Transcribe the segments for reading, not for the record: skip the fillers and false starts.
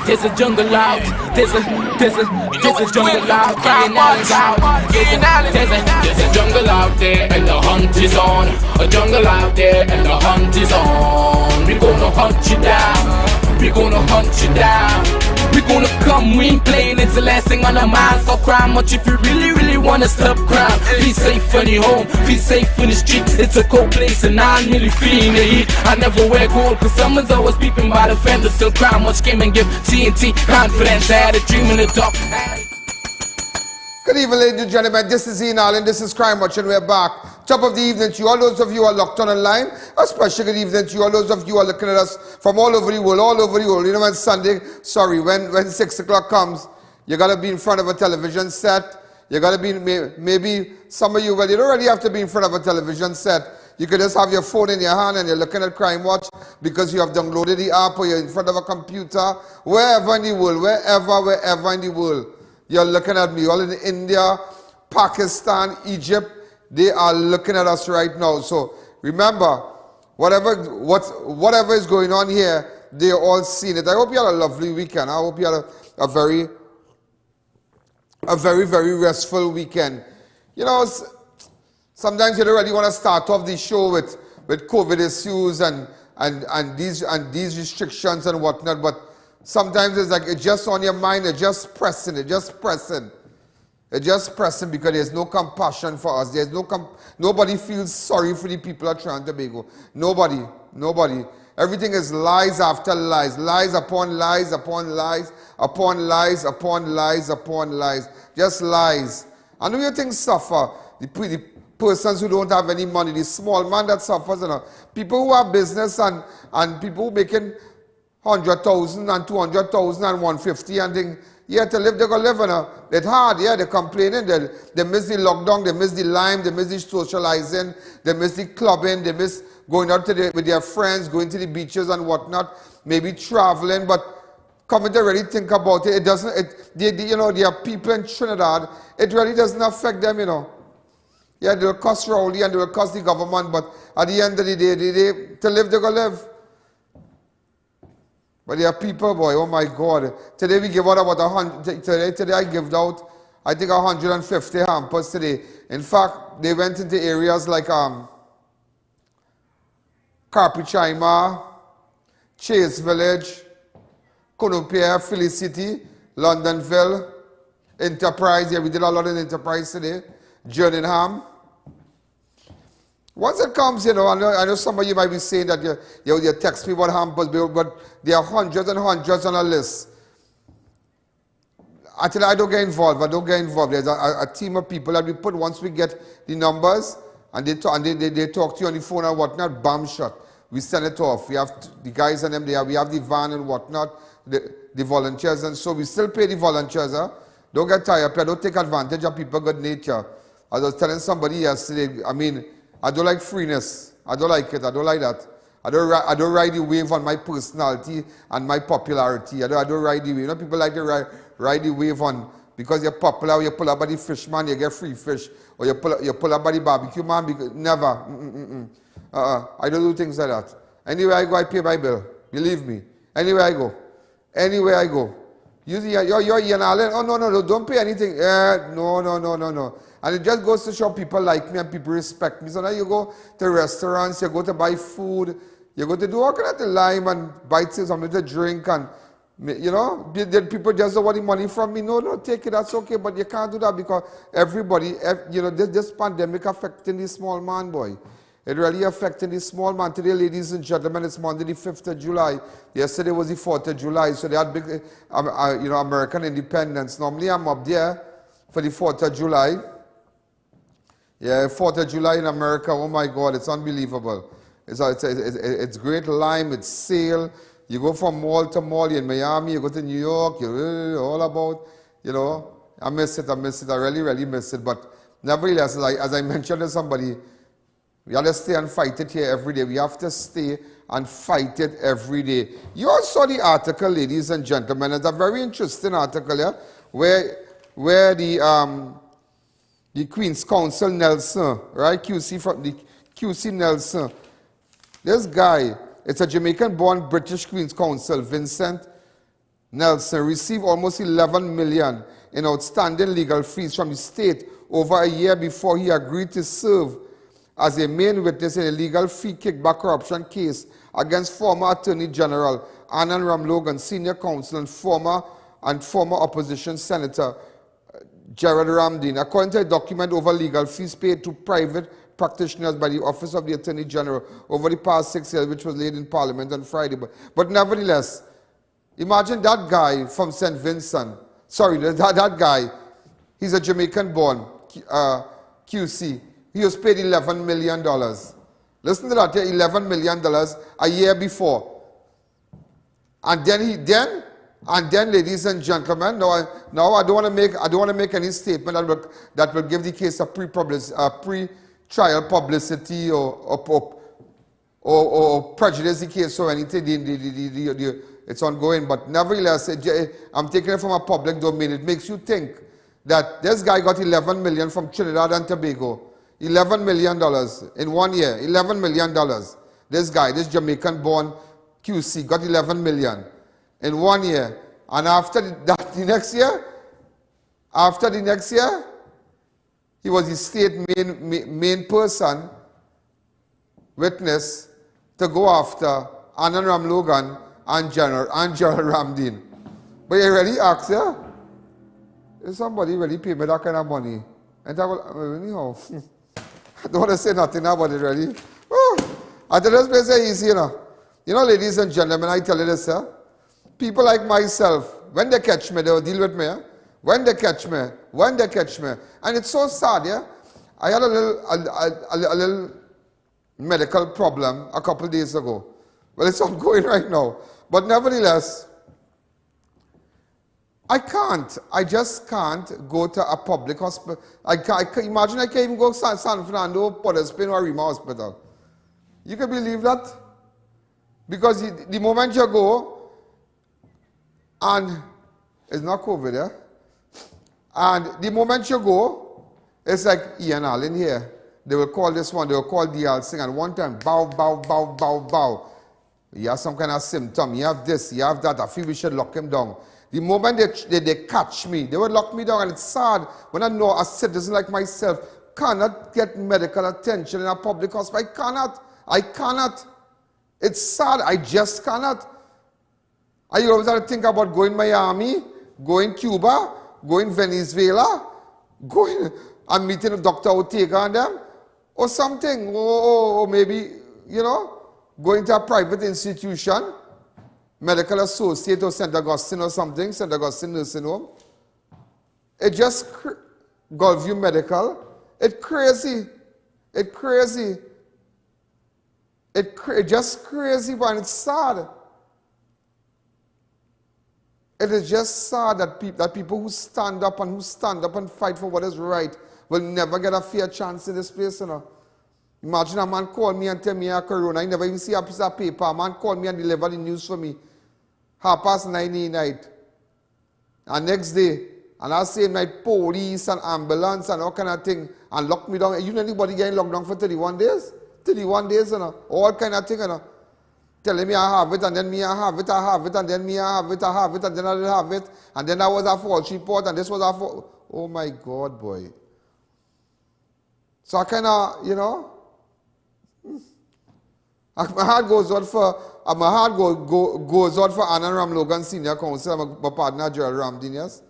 There's a jungle out. There's a jungle out. There's a jungle out there and the hunt is on. A jungle out there and the hunt is on. We gonna hunt you down. We gonna hunt you down. We gonna come, we ain't playing, it's the last thing on our minds. Stop crime much if you really wanna stop crime. Be safe in your home, be safe in the street. It's a cold place and I'm really feeling the heat. I never wear gold cause someone's always peeping by the fence. Still crime much came and give TNT confidence. I had a dream in the dark. Good evening, ladies and gentlemen. This is I.A.N. and this is Crime Watch, and we're back. Top of the evening to you, all those of you who are locked on online. A special good evening to you, all those of you who are looking at us from all over the world, You know, when Sunday, when 6 o'clock comes, you got to be in front of a television set. You got to be, maybe some of you, well, you don't really have to be in front of a television set. You could just have your phone in your hand and you're looking at Crime Watch because you have downloaded the app or you're in front of a computer, wherever in the world, wherever in the world. You're looking at me, all in India, Pakistan, Egypt, they are looking at us right now. So remember, whatever is going on here, they're all seeing it. I hope you had a lovely weekend. I hope you had a very, very restful weekend. You know, sometimes you don't really want to start off the show with COVID issues and these restrictions and whatnot, but sometimes it's like it's just on your mind, it's just pressing because there's no compassion for us. There's nobody feels sorry for the people of Trinidad and Tobago. Nobody. Everything is lies after lies, lies upon lies upon lies, upon lies upon lies upon lies. Just lies. And who you think suffer? The persons who don't have any money, the small man that suffers, you know. People who have business and people who making 100,000 and 200,000 and 150 and thing. Yeah, to live, they're going to live, you know. It's hard, yeah, they're complaining. They miss the lockdown, they miss the lime, they miss the socializing, they miss the clubbing, they miss going out with their friends, going to the beaches and whatnot, maybe traveling, but coming to really think about it, you know, there are people in Trinidad, it really doesn't affect them, you know. Yeah, they'll cost Rowley and they'll cost the government, but at the end of the day, to live, they're going to live. But there are people, boy, oh my God. Today we give out about 100, today I gave out, I think 150 hampers today. In fact, they went into areas like Carpichaima, Chase Village, Conopia, Felicity, Londonville, Enterprise, yeah, we did a lot in Enterprise today, Jerningham. Once it comes, you know, I know some of you might be saying that you text me about hampers, but there are hundreds and hundreds on a list. Actually, I don't get involved. There's a team of people that we put once we get the numbers, and they talk to you on the phone and whatnot, bam, shot. We send it off. We have the guys and them there. We have the van and whatnot, the volunteers, and so we still pay the volunteers. Huh? Don't get tired. Don't take advantage of people good nature. As I was telling somebody yesterday, I mean, I don't like freeness. I don't like it. I don't like that. I don't ride the wave on my personality and my popularity. I don't ride the wave. You know, people like to ride the wave on because you're popular, or you pull up by the fish man, you get free fish, or you pull up by the barbecue man. Never. I don't do things like that. Anywhere I go, I pay my bill. Believe me. Anywhere I go. Usually, you're Ian Allen. Oh, no, don't pay anything. No. And it just goes to show people like me and people respect me. So now you go to restaurants, you go to buy food, you go to do all kind of lime and buy something to drink, and you know, did people just don't want the money from me? No, take it, that's okay, but you can't do that because everybody, you know, this pandemic affecting the small man, boy. It really affecting the small man. Today, ladies and gentlemen, it's Monday the 5th of July. Yesterday was the 4th of July, so they had big, you know, American independence. Normally, I'm up there for the 4th of July. Yeah, 4th of July in America, oh my God, it's unbelievable. It's great lime, it's sale. You go from mall to mall, you're in Miami, you go to New York, you're all about, you know. I miss it, I really miss it. But nevertheless, as I mentioned to somebody, we have to stay and fight it here every day. We have to stay and fight it every day. You all saw the article, ladies and gentlemen. It's a very interesting article here, where the Queen's Counsel Nelson, right? QC Nelson. This guy, it's a Jamaican-born British Queen's Counsel, Vincent Nelson received almost 11 million in outstanding legal fees from the state over a year before he agreed to serve as a main witness in a legal fee kickback corruption case against former Attorney General Anand Ramlogan, senior counsel, and former opposition senator Gerard Ramdin. According to a document over legal fees paid to private practitioners by the Office of the Attorney General over the past 6 years, which was laid in Parliament on Friday. But nevertheless, imagine that guy from St. Vincent. Sorry, that guy, he's a Jamaican-born QC. He was paid $11 million. Listen to that, $11 million a year before. And then, ladies and gentlemen, now I don't want to make any statement that will give the case a pre-trial publicity or prejudice the case or anything. It's ongoing, but nevertheless, I'm taking it from a public domain. It makes you think that this guy got 11 million from Trinidad and Tobago. $11 million in 1 year. $11 million. This guy, this Jamaican-born QC, got 11 million in 1 year. And after the next year, he was the state main person, witness, to go after Anand Ramlogan and General Ramdin. But you really ask, yeah? If somebody really pay me that kind of money, and I will, anyhow, I don't want to say nothing about it really. Oh, I tell this place is easy, you know. You know, ladies and gentlemen, I tell you this, yeah? People like myself, when they catch me, they'll deal with me. Yeah? When they catch me. And it's so sad, yeah? I had a little medical problem a couple days ago. Well, it's ongoing right now. But nevertheless, I just can't go to a public hospital. Imagine I can't even go to San Fernando, Port of Spain, or Rima Hospital. You can believe that? Because the moment you go, and it's not COVID, yeah? And the moment you go, it's like I.A.N in here. They will call this one, they will call DL Singh, and one time, bow, bow, bow, bow, bow. You have some kind of symptom, you have this, you have that, I feel we should lock him down. The moment they catch me, they will lock me down, and it's sad when I know a citizen like myself cannot get medical attention in a public hospital. I cannot. It's sad, I just cannot. I always have to think about going Miami, going Cuba, going Venezuela, going and meeting Dr. Ortega and them, or something, or maybe, you know, going to a private institution, Medical Associate or St. Augustine or something, St. Augustine Nursing Home. It just, Gulfview Medical, it's crazy. It's crazy. It's just crazy, but it's sad. It is just sad that people who stand up and fight for what is right will never get a fair chance in this place, you know. Imagine a man call me and tell me I have corona. I never even see a piece of paper. A man call me and deliver the news for me. 9:30 night. And next day, and I say my police and ambulance and all kind of thing, and lock me down. You know anybody getting locked down for 31 days? 31 days, you know. All kind of thing, you know. Telling me I have it, and then me I have it, and then me I have it, and then I didn't have it, and then that was a false report, and this was a false. Oh my God, boy. So I kind of, you know, my heart goes out for Anand Ramlogan, senior counsel, my partner Gerald Ramdin, yes.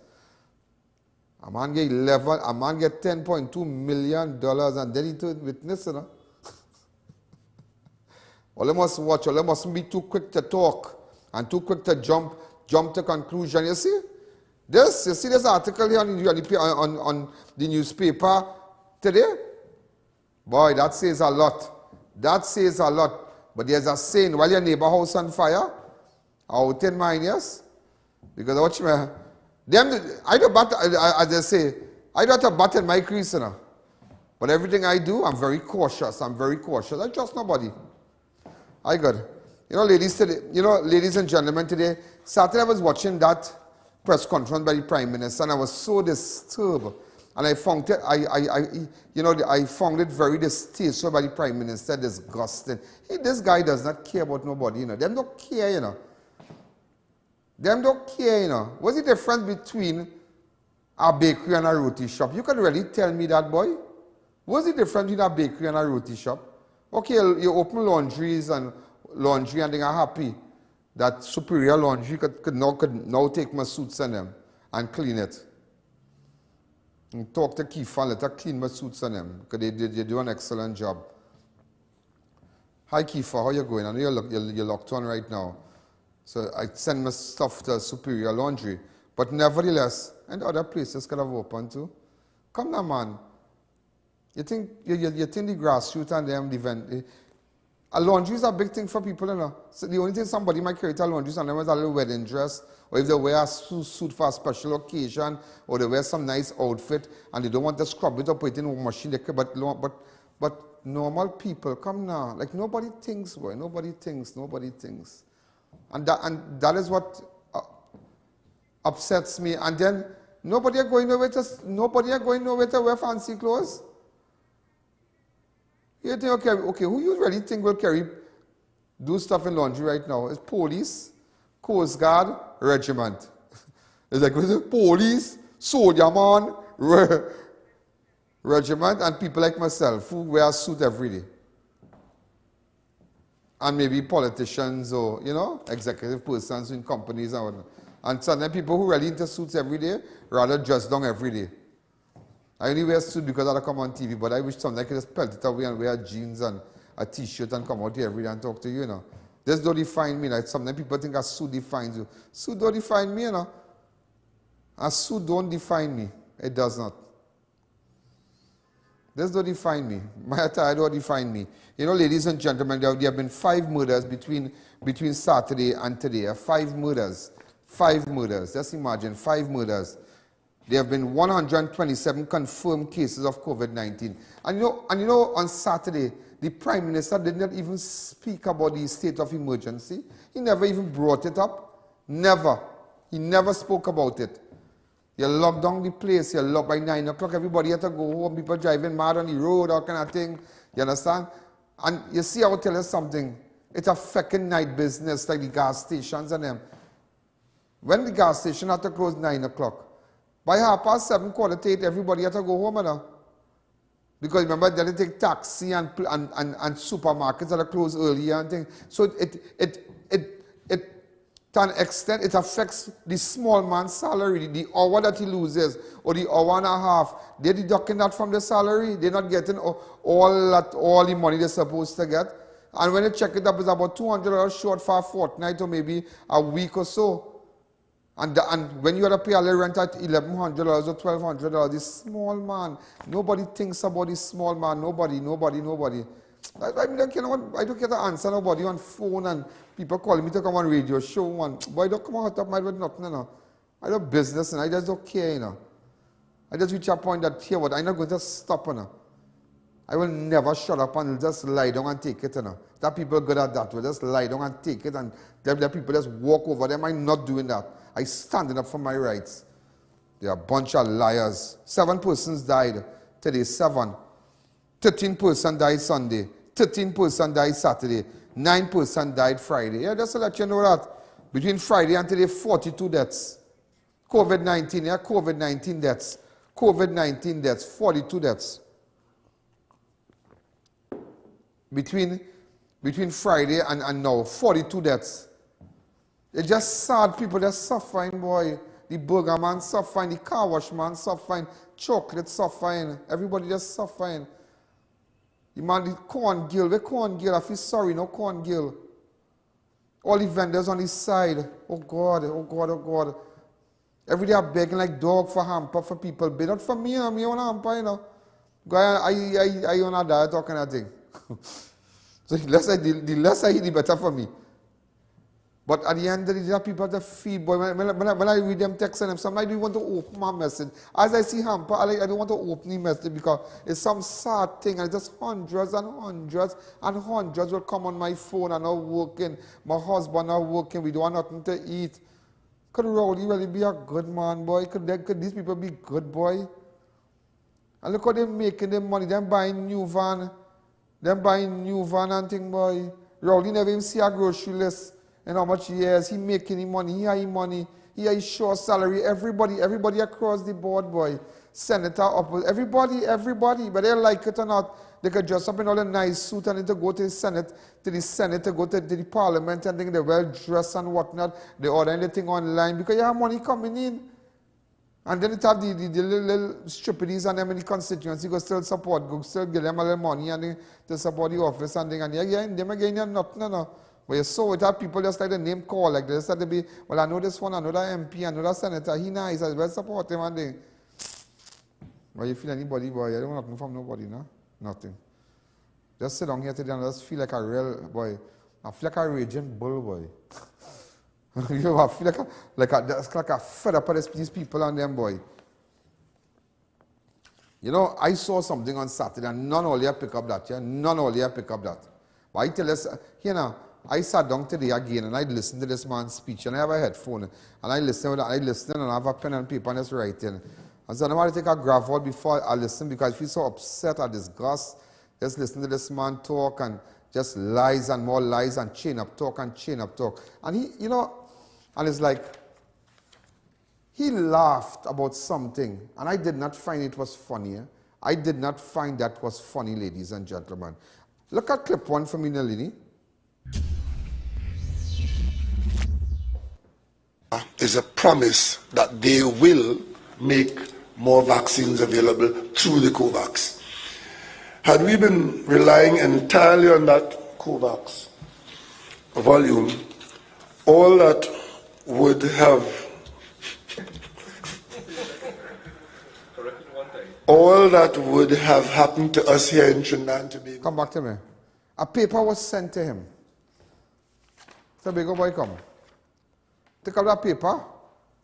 A man get $10.2 million, and then he told witness, you know. All must watch, all mustn't be too quick to talk and too quick to jump to conclusion. You see this article here on the newspaper today? Boy, that says a lot. That says a lot. But there's a saying, while your neighbor house on fire, out in mine, yes? Because watch me. I don't bat, as they say, I don't have to bat in my crease, you know. But everything I do, I'm very cautious. I trust nobody. I got it. You know, ladies and gentlemen, today, Saturday I was watching that press conference by the Prime Minister, and I was so disturbed. And I found it, I found it very distasteful by the Prime Minister, disgusting. This guy does not care about nobody, you know. Them don't care, you know. Them don't care, you know. What's the difference between a bakery and a roti shop? You can really tell me that, boy. What's the difference between a bakery and a roti shop? Okay, you open laundry and they are happy that Superior Laundry could now take my suits and them and clean it. And talk to Keith and let her clean my suits and them because they do an excellent job. Hi Kiefer, how you going? I know you're locked on right now. So I send my stuff to Superior Laundry. But nevertheless, and other places could have opened too. Come now, man. You think the grassroots and them event, a laundry is a big thing for people, you know. So the only thing somebody might create a laundry and them is a little wedding dress, or if they wear a suit for a special occasion, or they wear some nice outfit and they don't want to scrub it or put it in a machine, but normal people, come now. Like nobody thinks, boy. Nobody thinks. And that is what upsets me. And then nobody are going nowhere to wear fancy clothes. You think, okay, who you really think will do stuff in laundry right now? It's police, Coast Guard, regiment. It's like police, soldier man, regiment, and people like myself who wear a suit every day. And maybe politicians or, you know, executive persons in companies and whatnot. And sometimes people who really into suits every day rather dress down every day. I only wear a suit because I come on TV, but I wish sometimes I could just pelt it away and wear jeans and a t-shirt and come out here every day and talk to you, you know. This don't define me. Like sometimes people think a suit defines you. Suit don't define me, you know. A suit don't define me. It does not. This don't define me. My attire don't define me. You know, ladies and gentlemen, there have been 5 murders between Saturday and today. 5 murders. 5 murders. Just imagine, 5 murders. There have been 127 confirmed cases of COVID-19. And you know, on Saturday, the Prime Minister did not even speak about the state of emergency. He never even brought it up. Never. He never spoke about it. You lock down the place, you lock by 9 o'clock, everybody had to go home, people driving mad on the road, all kind of thing. You understand? And you see, I will tell you something. It's a fucking night business, like the gas stations and them. When the gas station had to close 9 o'clock, by 7:30, 7:45, everybody had to go home now. Because remember, they had to take taxi and supermarkets that are closed earlier and things. So to an extent, it affects the small man's salary, the hour that he loses, or the hour and a half. They're deducting that from the salary. They're not getting all the money they're supposed to get. And when you check it up, it's about $200 short for a fortnight or maybe a week or so. And when you have to pay a little rent at $1,100 or $1,200, the small man, nobody thinks about the small man. Nobody. I mean, you know what? I don't get to answer nobody on phone and people calling me to come on radio show. And boy, don't come out of my with nothing, you know. I do business and I just don't care, you know. I just reach a point that here, what I'm not going to stop, you know. I will never shut up and just lie down and take it, you know. That people good at that. Will just lie down and take it and the people just walk over them. I'm not doing that. I standing up for my rights. They are a bunch of liars. 7 persons died today. 7. 13 persons died Sunday. 13 persons died Saturday. 9 persons died Friday. Yeah, just to let you know that. Between Friday and today, 42 deaths. COVID-19, yeah, COVID-19 deaths. COVID-19 deaths, 42 deaths. Between Friday and now, 42 deaths. It's just sad people that's suffering, boy. The burger man suffering, the car wash man suffering, chocolate suffering, everybody just suffering. The man, the corn gill, I feel sorry, no corn gill. All the vendors on his side, oh God. Every day I'm begging like dog for hamper for people, but not for me, you know, me on hamper, you know. I on a diet, all kind of thing. So the less I eat, the better for me. But at the end of the day, people have to feed, boy. When I read them texts and them, sometimes I don't want to open my message. As I see hamper, I don't want to open the message because it's some sad thing and it's just hundreds will come on my phone and not working. My husband not working. We don't have nothing to eat. Could Rowdy really be a good man, boy? Could these people be good, boy? And look how they're making their money. They're buying new van. And thing, boy. Rowdy never even see a grocery list. And how much he has, he making him money, he have him money, he have his sure salary, everybody across the board, boy. Senator, everybody, but they like it or not, they could dress up in all a nice suit and to go to the Senate, to go to the Parliament and think they're well dressed and whatnot. They order anything online because you have money coming in. And then it have the little stupidities and them in the constituency go still support, go still give them a little money and to support the office and thing. And them again, you're not, no. But you saw it have people just like the name call, like they said to be, well, I know this one, I know that MP, I know that senator, he nice, I will support him and thing. But you feel anybody, boy, you don't want nothing from nobody, no? Nothing. Just sit down here today and just feel like a real boy. I feel like a raging bull, boy. You know, I feel like a fed up of these people and them, boy. You know, I saw something on Saturday and none of you pick up that, yeah? None of you pick up that. But I tell us, you know, I sat down today again and I listened to this man's speech and I have a headphone and I listen and I have a pen and paper and just writing. And so I don't want to take a gravel before I listen because I feel so upset or disgust. Just listen to this man talk and just lies and more lies and chain up talk and chain up talk. And he, you know, and it's like, he laughed about something and I did not find it was funny. I did not find that was funny, ladies and gentlemen. Look at clip one for me, Nalini. Is a promise that they will make more vaccines available through the COVAX. Had we been relying entirely on that COVAX volume, all that would have happened to us here in Trinidad and Tobago. Come back to me. A paper was sent to him. Tobago boy, come. Take up that paper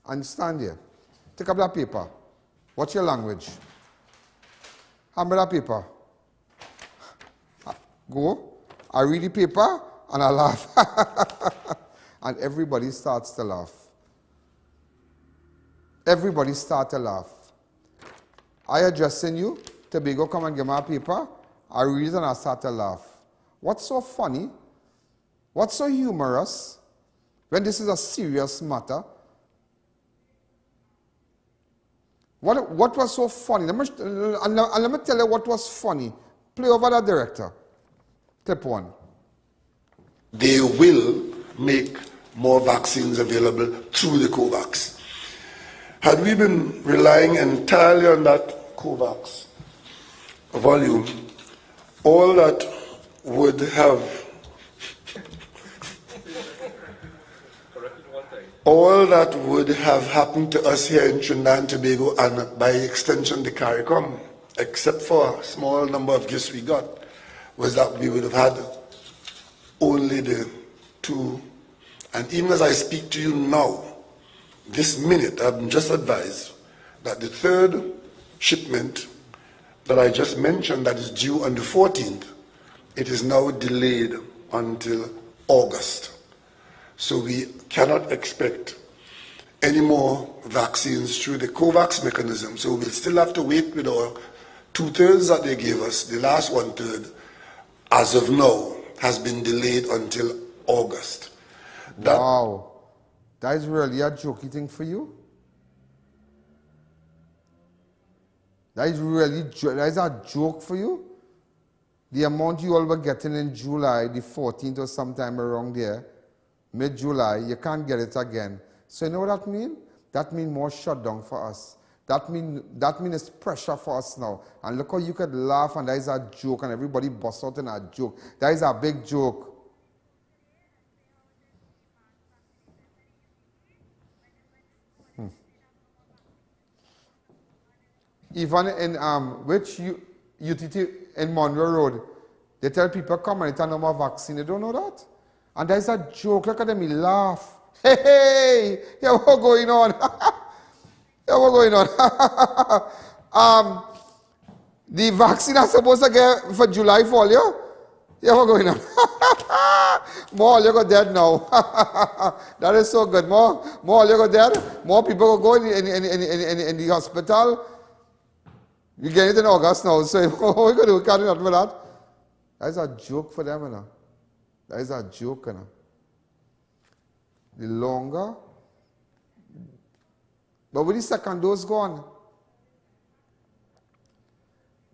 and stand here. Take up that paper. What's your language? Hand me that paper. Go. I read the paper and I laugh. And everybody starts to laugh. Everybody starts to laugh. I addressing you. Tobago, come and give me a paper. I read it and I start to laugh. What's so funny? What's so humorous? When this is a serious matter, what was so funny? Let me tell you what was funny. Play over that director. Clip one. They will make more vaccines available through the COVAX. Had we been relying entirely on that COVAX volume, all that would have happened to us here in Trinidad and Tobago and by extension the CARICOM, except for a small number of gifts we got, was that we would have had only the two. And even as I speak to you now, this minute, I've been just advised that the third shipment that I just mentioned that is due on the 14th, it is now delayed until August. So we cannot expect any more vaccines through the COVAX mechanism. So we'll still have to wait with our 2/3 that they gave us. The last 1/3, as of now, has been delayed until August. Wow. That is really a jokey thing for you? That is a joke for you? The amount you all were getting in July, the 14th or sometime around there, mid-July, you can't get it again. So you know what that means? That means more shutdown for us. That means it's pressure for us now. And look how you could laugh and that is a joke and everybody busts out in a joke. That is a big joke. Even in which UTT in Monroe Road, they tell people come and it's no more vaccine. They don't know that. And that is a joke. Look at them, he laugh. Hey, yeah, what's going on? Yeah, what's going on? The vaccine are supposed to get for July for you? Yeah, what's going on? More, you go dead now. That is so good. More, you go dead. More people go in the hospital. You get it in August now, so what are we going to do? We can't do nothing with that. That is a joke for them, you know. That is a joke, you know. the longer. But with the second dose gone,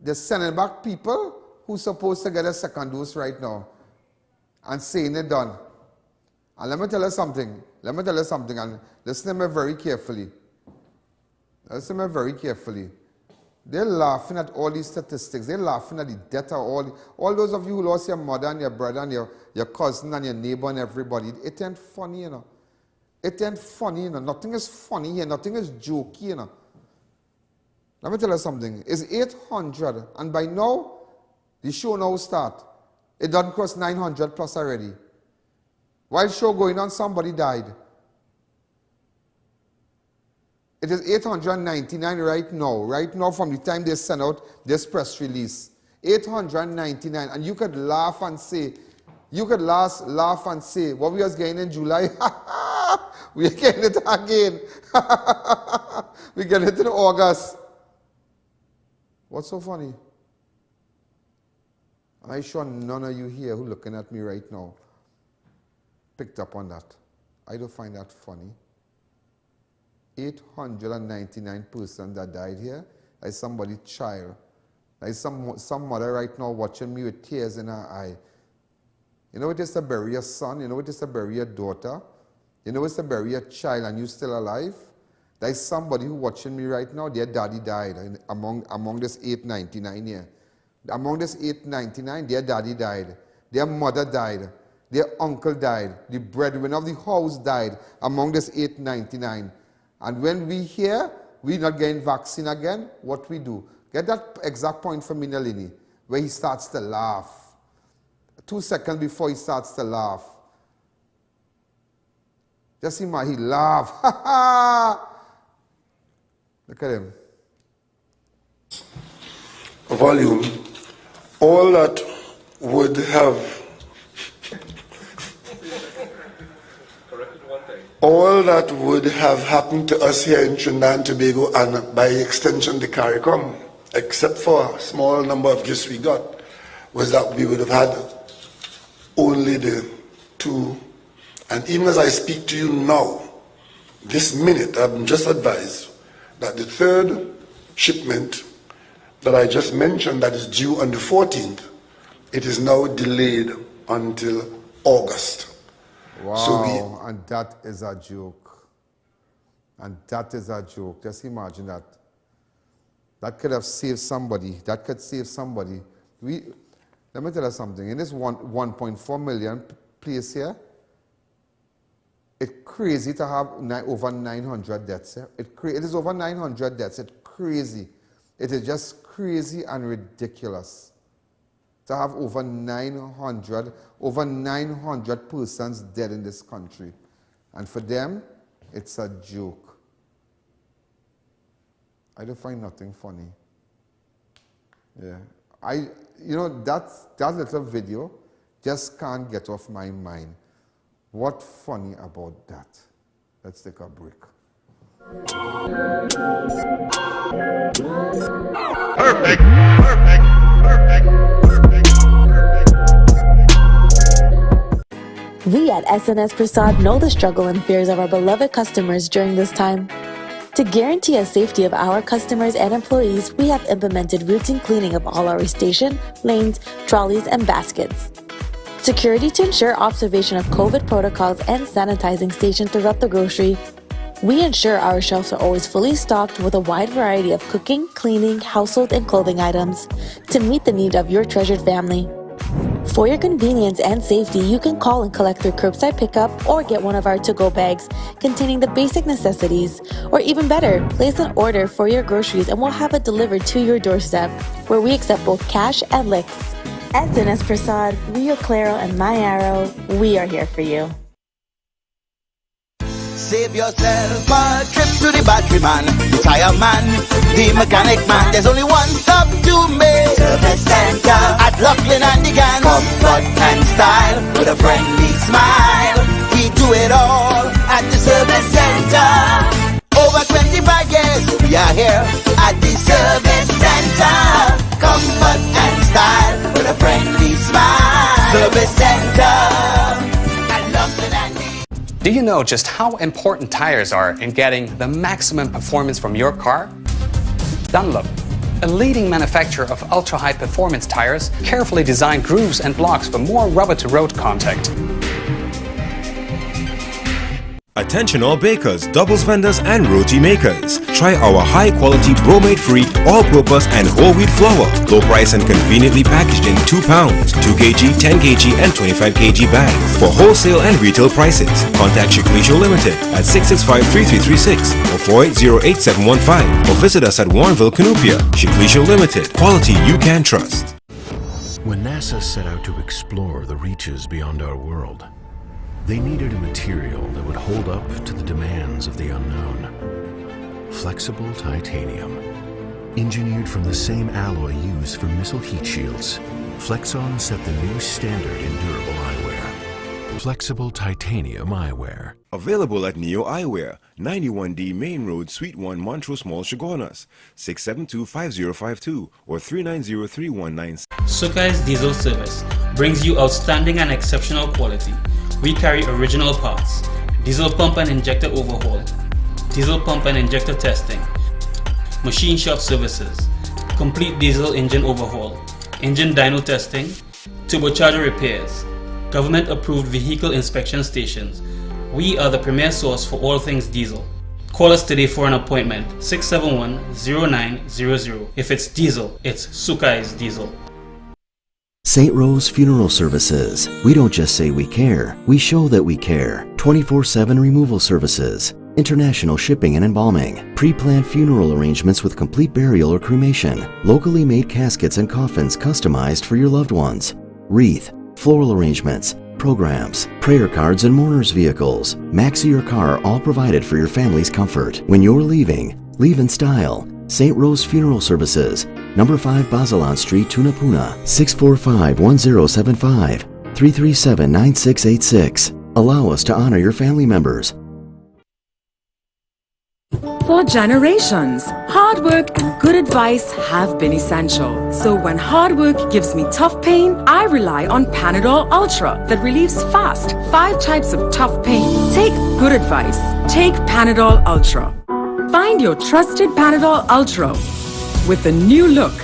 they're sending back people who's supposed to get a second dose right now and saying it done. And let me tell you something. Let me tell you something, and listen to me very carefully. Listen to me very carefully. They're laughing at all these statistics. They're laughing at the death of all those of you who lost your mother and your brother and your cousin and your neighbor and everybody. It ain't funny, you know. It ain't funny, you know. Nothing is funny here. Nothing is jokey, you know. Let me tell you something. It's 800, and by now, the show now start. It done cross 900 plus already. While show going on, somebody died. It is 899 right now. Right now, from the time they send out this press release. 899. And you could laugh and say, what we was getting in July, we're getting it again. We're getting it in August. What's so funny? I'm sure none of you here who are looking at me right now picked up on that. I don't find that funny. 899 persons that died here. Like somebody's child. Like some mother right now watching me with tears in her eye. You know it is to bury your son. You know it is to bury your daughter. You know it's to bury your child and you still alive. There's somebody who watching me right now, their daddy died among this 899 here. Among this 899, their daddy died. Their mother died. Their uncle died. The breadwinner of the house died among this 899. And when we hear we're not getting vaccine again, what we do? Get that exact point from Minalini, where he starts to laugh. 2 seconds before he starts to laugh. Just see my, he laugh. Ha ha! Look at him. Volume. All that would have happened to us here in Trinidad and Tobago, and by extension the CARICOM, except for a small number of gifts we got, was that we would have had only the 2. And even as I speak to you now, this minute, I'm just advised that the 3rd shipment that I just mentioned that is due on the 14th, it is now delayed until August. Wow, and that is a joke. And that is a joke. Just imagine that. That could have saved somebody. That could save somebody. Let me tell you something. In this 1.4 million place here, it's crazy to have over 900 deaths here. It is over 900 deaths. It's crazy. It is just crazy and ridiculous to have over 900 persons dead in this country. And for them, it's a joke. I don't find nothing funny. Yeah. You know, that little video just can't get off my mind. What funny about that? Let's take a break. Perfect, perfect, perfect, perfect, perfect. We at SNS Prasad know the struggle and fears of our beloved customers during this time. To guarantee the safety of our customers and employees, we have implemented routine cleaning of all our station, lanes, trolleys, and baskets. Security to ensure observation of COVID protocols and sanitizing stations throughout the grocery. We ensure our shelves are always fully stocked with a wide variety of cooking, cleaning, household, and clothing items to meet the need of your treasured family. For your convenience and safety, you can call and collect through curbside pickup or get one of our to-go bags containing the basic necessities. Or even better, place an order for your groceries and we'll have it delivered to your doorstep, where we accept both cash and licks. At SNS Prasad, Rio Claro, and My Arrow, we are here for you. Save yourself a trip to the battery man, the tire man, the mechanic man. There's only one stop to make. Service Center at Lachlan and the gang. Comfort and style with a friendly smile. We do it all at the Service Center. Over 25 years, we are here at the Service Center. Comfort and style with a friendly smile. Service Center at Lachlan and the Do you know just how important tires are in getting the maximum performance from your car? Dunlop, a leading manufacturer of ultra-high performance tires, carefully designed grooves and blocks for more rubber-to-road contact. Attention all bakers, doubles vendors and roti makers. Try our high-quality bromate-free, all-purpose and whole wheat flour. Low price and conveniently packaged in 2 pounds, 2 kg, 10 kg and 25 kg bags. For wholesale and retail prices, contact Chiclisho Limited at 665-3336 or 480-8715 or visit us at Warrenville, Canupia. Chiclisho Limited, quality you can trust. When NASA set out to explore the reaches beyond our world, they needed a material that would hold up to the demands of the unknown. Flexible titanium. Engineered from the same alloy used for missile heat shields, Flexon set the new standard in durable eyewear. Flexible titanium eyewear. Available at Neo Eyewear, 91D Main Road, Suite 1, Montrose Mall, Chaguanas, 672-5052 or 390-3196. SUKA's Diesel Service brings you outstanding and exceptional quality. We carry original parts, diesel pump and injector overhaul, diesel pump and injector testing, machine shop services, complete diesel engine overhaul, engine dyno testing, turbocharger repairs, government approved vehicle inspection stations. We are the premier source for all things diesel. Call us today for an appointment, 671-0900. If it's diesel, it's SUKA's Diesel. St. Rose Funeral Services. We don't just say we care, we show that we care. 24/7 removal services, international shipping and embalming, pre-planned funeral arrangements with complete burial or cremation, locally made caskets and coffins customized for your loved ones, wreath, floral arrangements, programs, prayer cards and mourners vehicles. Maxi your car, all provided for your family's comfort. When you're leaving, leave in style. St. Rose Funeral Services, number 5 Bazalan Street, Tunapuna, 645-1075, 337-9686. Allow us to honor your family members. For generations, hard work and good advice have been essential. So when hard work gives me tough pain, I rely on Panadol Ultra that relieves fast 5 types of tough pain. Take good advice. Take Panadol Ultra. Find your trusted Panadol Ultra with a new look.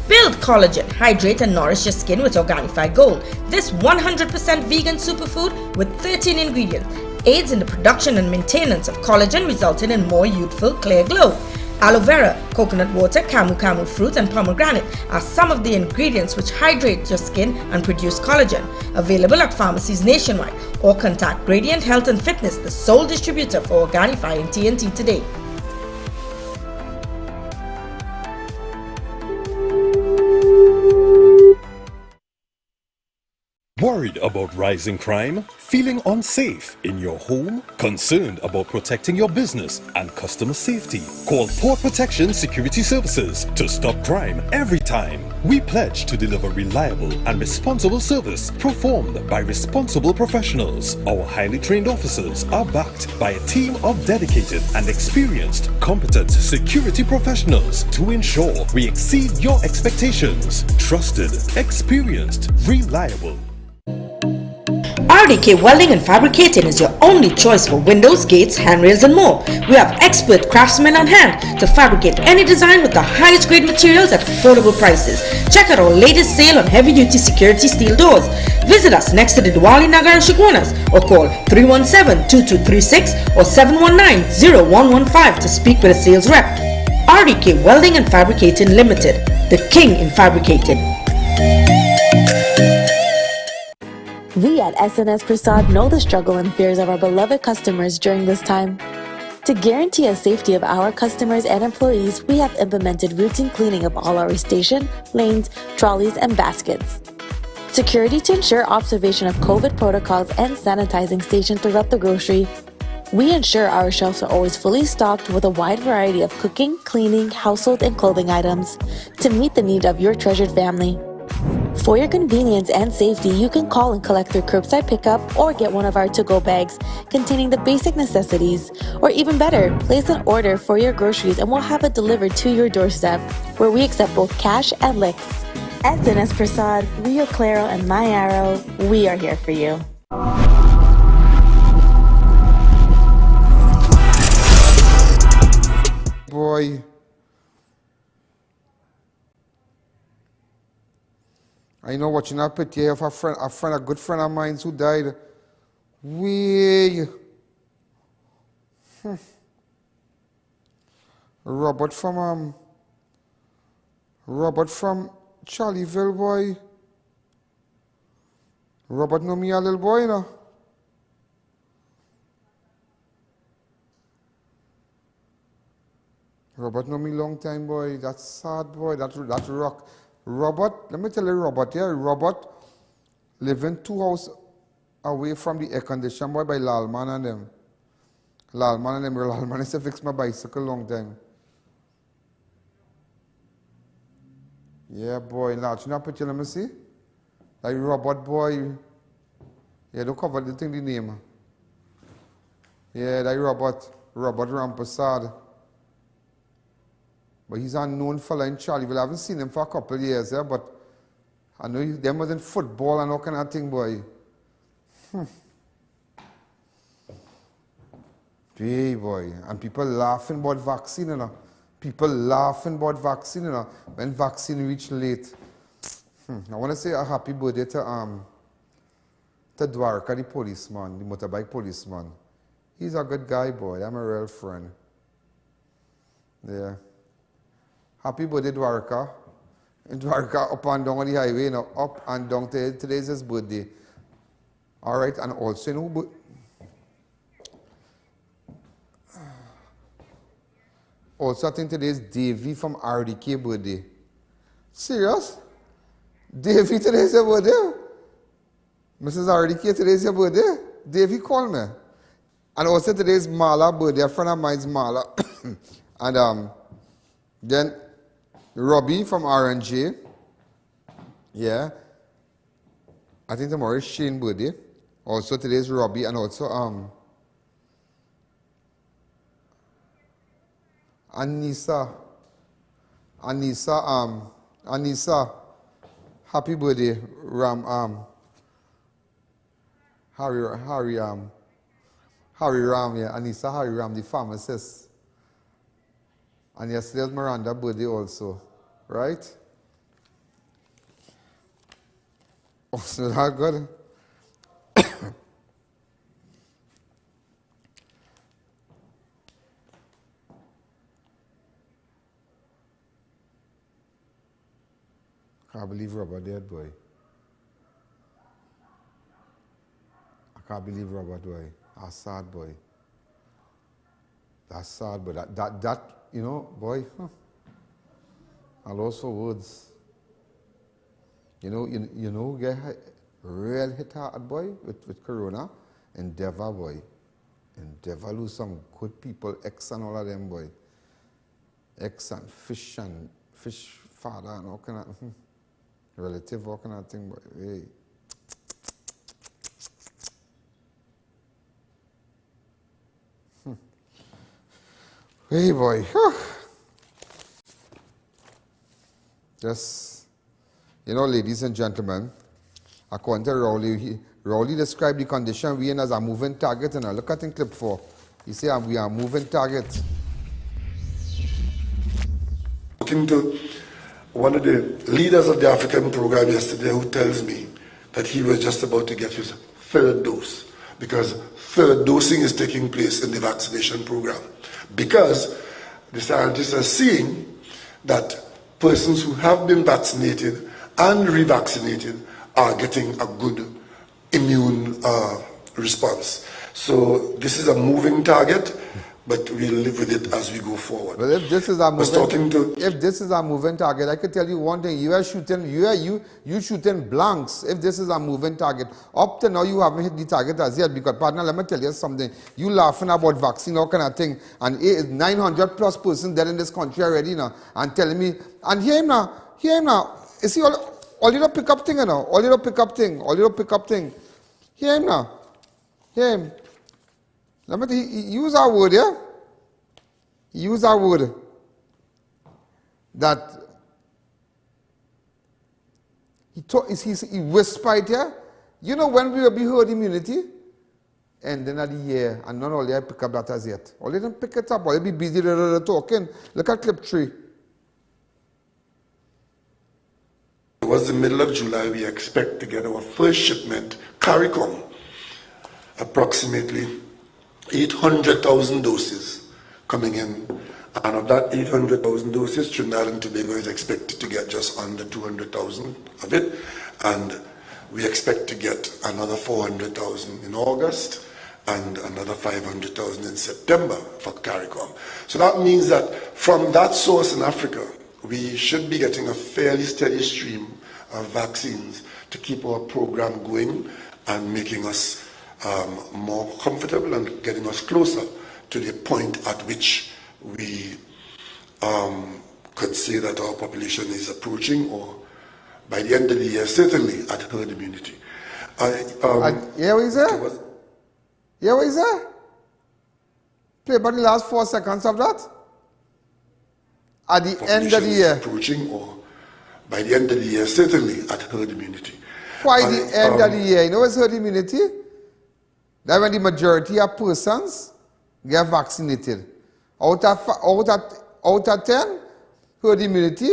Build collagen, hydrate and nourish your skin with Organifi Gold. This 100% vegan superfood with 13 ingredients aids in the production and maintenance of collagen, resulting in more youthful, clear glow. Aloe vera, coconut water, camu fruit and pomegranate are some of the ingredients which hydrate your skin and produce collagen. Available at pharmacies nationwide, or contact Gradient Health and Fitness, the sole distributor for Organifi in TNT today. Worried about rising crime? Feeling unsafe in your home? Concerned about protecting your business and customer safety? Call Port Protection Security Services to stop crime every time. We pledge to deliver reliable and responsible service performed by responsible professionals. Our highly trained officers are backed by a team of dedicated and experienced, competent security professionals to ensure we exceed your expectations. Trusted, experienced, reliable. RDK Welding and Fabricating is your only choice for windows, gates, handrails and more. We have expert craftsmen on hand to fabricate any design with the highest grade materials at affordable prices. Check out our latest sale on heavy duty security steel doors. Visit us next to the Diwali Nagar in Chaguanas or call 317-2236 or 719-0115 to speak with a sales rep. RDK Welding and Fabricating Limited, the king in fabricating. We at SNS Prasad know the struggle and fears of our beloved customers during this time. To guarantee the safety of our customers and employees, we have implemented routine cleaning of all our station, lanes, trolleys, and baskets. Security to ensure observation of COVID protocols and sanitizing stations throughout the grocery. We ensure our shelves are always fully stocked with a wide variety of cooking, cleaning, household, and clothing items to meet the needs of your treasured family. For your convenience and safety, you can call and collect through curbside pickup or get one of our to-go bags containing the basic necessities. Or even better, place an order for your groceries and we'll have it delivered to your doorstep, where we accept both cash and licks. SNS Prasad, Rio Claro, and My Arrow, we are here for you. boy. I know watching that picture here of a good friend of mine who died. Way. Robert from Charlieville, boy. Robert know me a little boy, you know. Robert know me long time, boy. That's sad, boy. That rock. Robert, let me tell you, Robert, yeah. Robert living 2 houses away from the air condition, boy, by Lalman and them. Lalman used to fix my bicycle long time. Yeah, boy. Now, you know picture, let me see. Like Robert, boy. Yeah, don't cover the thing, the name. Yeah, like Robert Rampersad. But he's a known fella in Charlieville. I haven't seen him for a couple of years, yeah, but I know them was in football and all kind of thing, boy. Hey, boy. And people laughing about vaccine, you know. People laughing about vaccine, you know, when vaccine reach late. I want to say a happy birthday to DWARIKA, the policeman, the motorbike policeman. He's a good guy, boy. I'm a real friend. Yeah. Happy birthday, DWARIKA. DWARIKA up and down on the highway, you know, up and down. Today's his birthday. All right, and also, you know, also I think today's Davy from RDK birthday. Serious? Davy, today's your birthday? Mrs. RDK, today's your birthday? Davy called me. And also today's Mala birthday. A friend of mine's Mala. And then Robbie from RNJ. Yeah. I think tomorrow is Shane's birthday. Also today's Robbie and also Anissa. Happy birthday, Harry Ram, yeah. Anissa Harry Ram, the pharmacist. And yesterday's Miranda's birthday also, right? Oh, so that good? I can't believe Robert dead, boy. I can't believe Robert, boy. That's sad, boy. That's sad, boy. That you know, boy. I lost for words. You know, get real hit hard, boy, with Corona. Endeavor, boy. Endeavor lose some good people, X and all of them, boy. X and fish father and all kind of relative, all kind of thing, boy. Hey. Hey, boy. Just, you know, ladies and gentlemen, according to Rowley described the condition we in as a moving target. And look at in clip 4. He said we are moving target. Talking to one of the leaders of the African program yesterday who tells me that he was just about to get his 3rd dose because 3rd dosing is taking place in the vaccination program. Because the scientists are seeing that persons who have been vaccinated and revaccinated are getting a good immune response. So this is a moving target, but we'll live with it as we go forward. But if this is a moving target, I could tell you one thing: you shooting blanks. If this is a moving target, up to now you haven't hit the target as yet. Because partner, let me tell you something: you laughing about vaccine, all kind of thing, and 900 plus persons dead in this country already now, and telling me, and hear him now. You see all you pick up thing, you know, all you pick up thing. Hear him now, hear him. Let me tell you, use our word, yeah? Use our word that he whispered, yeah? You know when we will be herd immunity? ending of the year, and none of them pick up that as yet. All they don't pick it up, or they be busy talking. Look at clip 3. It was the middle of July. We expect to get our first shipment, CARICOM, approximately 800,000 doses coming in. And of that 800,000 doses, Trinidad and Tobago is expected to get just under 200,000 of it. And we expect to get another 400,000 in August and another 500,000 in September for CARICOM. So that means that from that source in Africa, we should be getting a fairly steady stream of vaccines to keep our program going and making us more comfortable and getting us closer to the point at which we could say that our population is approaching, or by the end of the year, certainly at herd immunity. Yeah, what is that? Yeah, what is that? Play about the last 4 seconds of that. At the end of the year. Approaching, or by the end of the year, certainly at herd immunity. Why the end of the year? You know what's herd immunity? That when the majority of persons get vaccinated. Out of 10, herd immunity,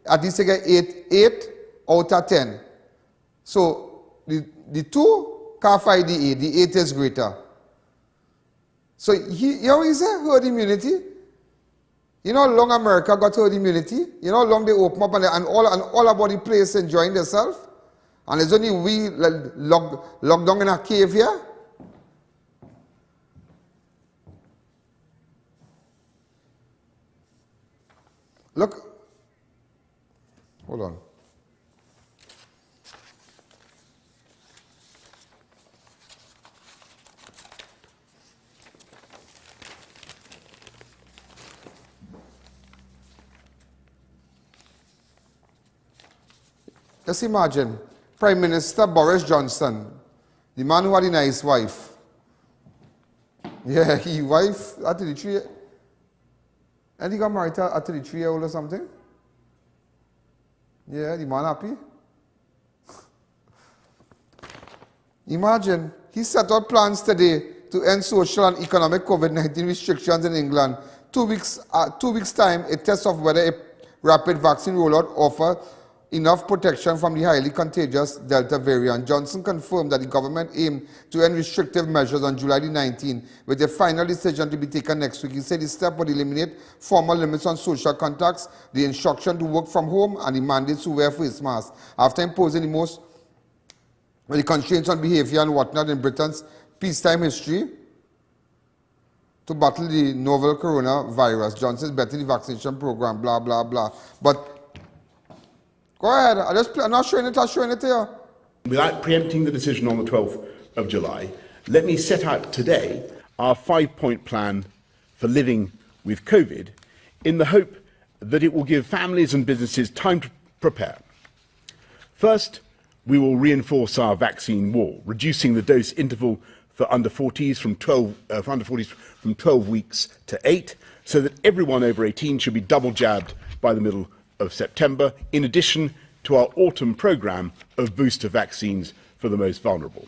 at least they get 8 out of 10. So the 2 can't fight the 8. The 8 is greater. So you know what he said? Herd immunity. You know how long America got herd immunity? You know how long they open up and all about the place enjoying themselves? And there's only we locked down in a cave here? Look. Hold on. Just imagine Prime Minister Boris Johnson, the man who had a nice wife. Yeah, his wife at 33. And he got married at 33-year-old or something. Yeah, the man happy. Imagine, he set out plans today to end social and economic COVID-19 restrictions in England. 2 weeks time, a test of whether a rapid vaccine rollout offer enough protection from the highly contagious Delta variant. Johnson confirmed that the government aimed to end restrictive measures on July the 19th, with a final decision to be taken next week. He said the step would eliminate formal limits on social contacts, the instruction to work from home, and the mandates to wear face masks, after imposing the constraints on behavior and whatnot in Britain's peacetime history to battle the novel coronavirus. Johnson's betting the vaccination program, blah, blah, blah. But go ahead. I'm not showing it. I'm showing it here. Without preempting the decision on the 12th of July, let me set out today our 5-point plan for living with COVID in the hope that it will give families and businesses time to prepare. First, we will reinforce our vaccine wall, reducing the dose interval for under 40s from 12 weeks to 8, so that everyone over 18 should be double jabbed by the middle of September, in addition to our autumn programme of booster vaccines for the most vulnerable.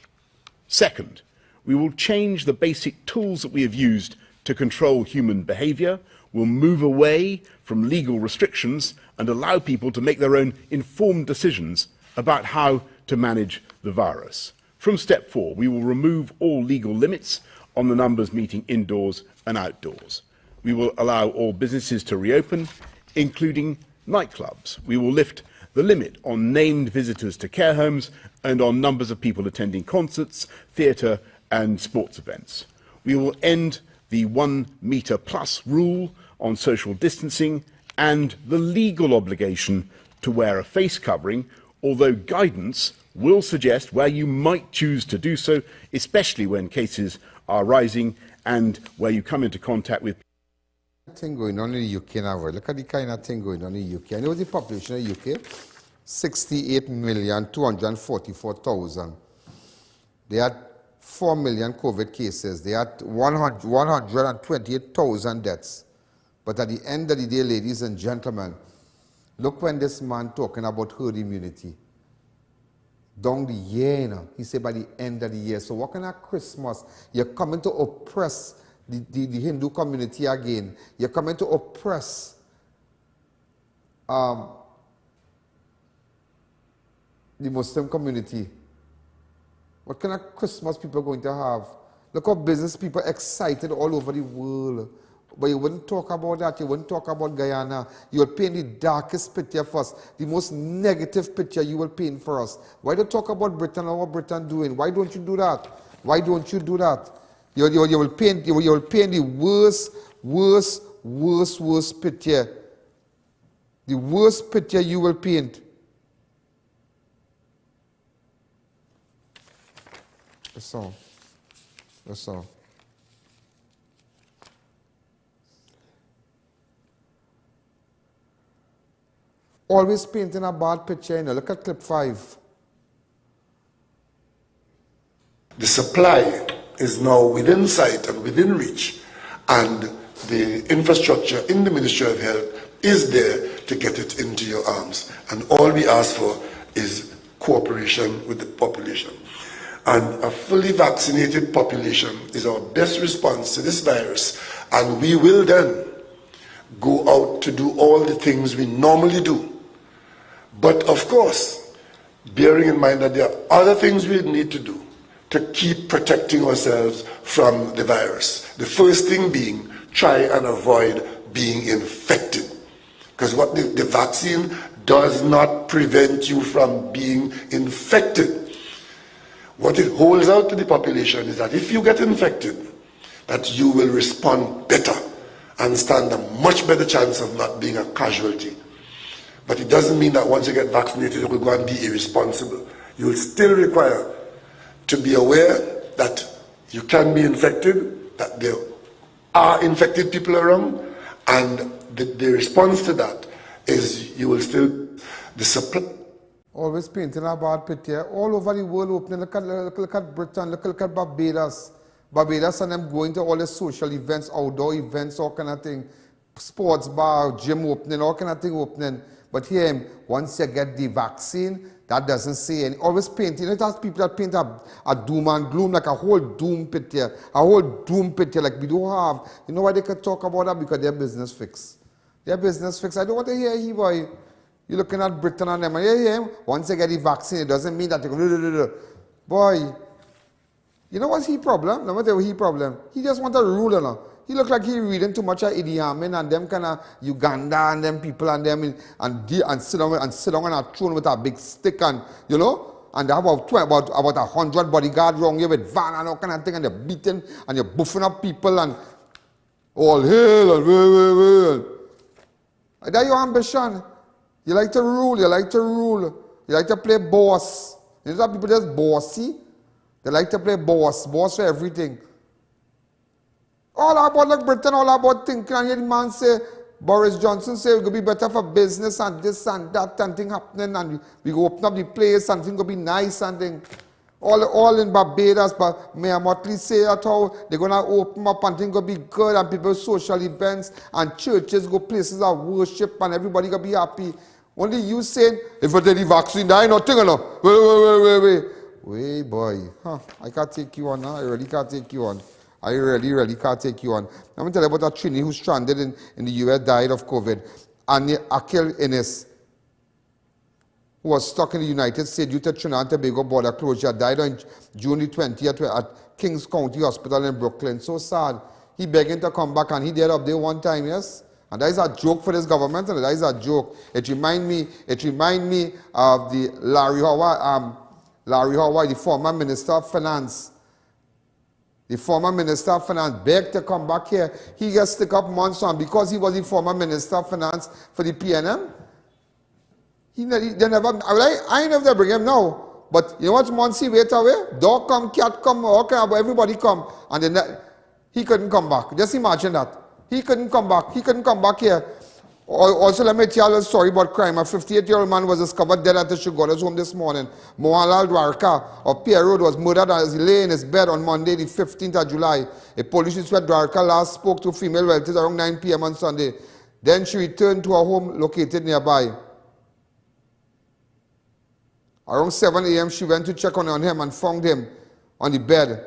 Second, we will change the basic tools that we have used to control human behaviour. We'll move away from legal restrictions and allow people to make their own informed decisions about how to manage the virus. From step 4, we will remove all legal limits on the numbers meeting indoors and outdoors. We will allow all businesses to reopen, including nightclubs. We will lift the limit on named visitors to care homes and on numbers of people attending concerts, theatre and sports events. We will end the 1 metre plus rule on social distancing and the legal obligation to wear a face covering, although guidance will suggest where you might choose to do so, especially when cases are rising and where you come into contact with thing going on in the UK now. Look at the kind of thing going on in the UK. I know the population of the UK, 68,244,000. They had 4 million COVID cases. They had 128,000 deaths. But at the end of the day, ladies and gentlemen, look when this man talking about herd immunity. down the year, you know. He said by the end of the year. So what kind of Christmas? You're coming to oppress the Hindu community again. You're coming to oppress the Muslim community. What kind of Christmas people are going to have? Look how business people are excited all over the world. But you wouldn't talk about that. You wouldn't talk about Guyana. You will paint the darkest picture for us, the most negative picture you will paint for us. Why don't you talk about Britain and what Britain doing? Why don't you do that? Why don't you do that? You will paint the worst picture. The worst picture you will paint. That's all. That's all. Always painting a bad picture, you know. Look at clip 5. The supply is now within sight and within reach, and the infrastructure in the Ministry of Health is there to get it into your arms. And all we ask for is cooperation with the population. And a fully vaccinated population is our best response to this virus. And we will then go out to do all the things we normally do. But of course, bearing in mind that there are other things we need to do to keep protecting ourselves from the virus. The first thing being, try and avoid being infected. Because what the vaccine does not prevent you from being infected. What it holds out to the population is that if you get infected, that you will respond better and stand a much better chance of not being a casualty. But it doesn't mean that once you get vaccinated, you will go and be irresponsible. You will still require to be aware that you can be infected, that there are infected people around, and the response to that is you will still, the supply. Always painting a bad picture. All over the world opening. Look at Britain, look at Barbados. Barbados and them going to all the social events, outdoor events, all kind of thing. Sports bar, gym opening, all kind of thing opening. But here, once you get the vaccine, that doesn't say any. Always painting. You know, that's people that paint a doom and gloom, like a whole doom picture. A whole doom picture, like we don't have. You know why they can talk about that? Because their business fixed. Their business fixed. I don't want to hear he boy. You're looking at Britain and them, and yeah, once you get the vaccine, it doesn't mean that you go, boy. You know what's his problem? Let me tell you his problem. He just want a rule, you know. He look like he reading too much of I.A.N. and them kind of Uganda and them people and them and sit down on a throne with a big stick and, you know, and they have about 100 bodyguards around you with van and all kind of thing, and they're beating and you're buffing up people and all hail and well. That's your ambition. You like to rule, you like to play boss. You know that people just bossy? They like to play boss for everything. All about like Britain, all about thinking, and the man say, Boris Johnson say it will be better for business and this and that and thing happening, and we go open up the place and things will be nice and thing. All in Barbados, but Mayor Motley say that how they're going to open up and things will be good, and people social events and churches go places of worship and everybody going to be happy. Only you saying, if I take the vaccine, I ain't nothing, you know. Wait, boy. Huh, I can't take you on, huh? I really can't take you on. I really can't take you on. I'm going to tell you about a TRINI who's stranded in the US, died of COVID. And AKIL INNISS, who was stuck in the United States due to Trinidad and Tobago border closure, died on June the 20th at Kings County Hospital in Brooklyn. So sad. He begging to come back, and he died up there one time, yes? And that is a joke for this government, and that is a joke. It remind me of the Larry Howard, the former Minister of Finance. The former Minister of Finance begged to come back here. He got stick up months on because he was the former Minister of Finance for the PNM. I never bring him now. But you know what, Monsi wait away? Dog come, cat come, everybody come. And then he couldn't come back. Just imagine that. He couldn't come back. He couldn't come back here. Also, let me tell you a story about crime. A 58-year-old man was discovered dead at the Chaguanas home this morning. MOHANLAL DWARIKA of PIERRE was murdered as he lay in his bed on Monday, the 15th of July. A police inspector DWARIKA last spoke to female relatives around 9 p.m. on Sunday. Then she returned to her home located nearby. Around 7 a.m., she went to check on him and found him on the bed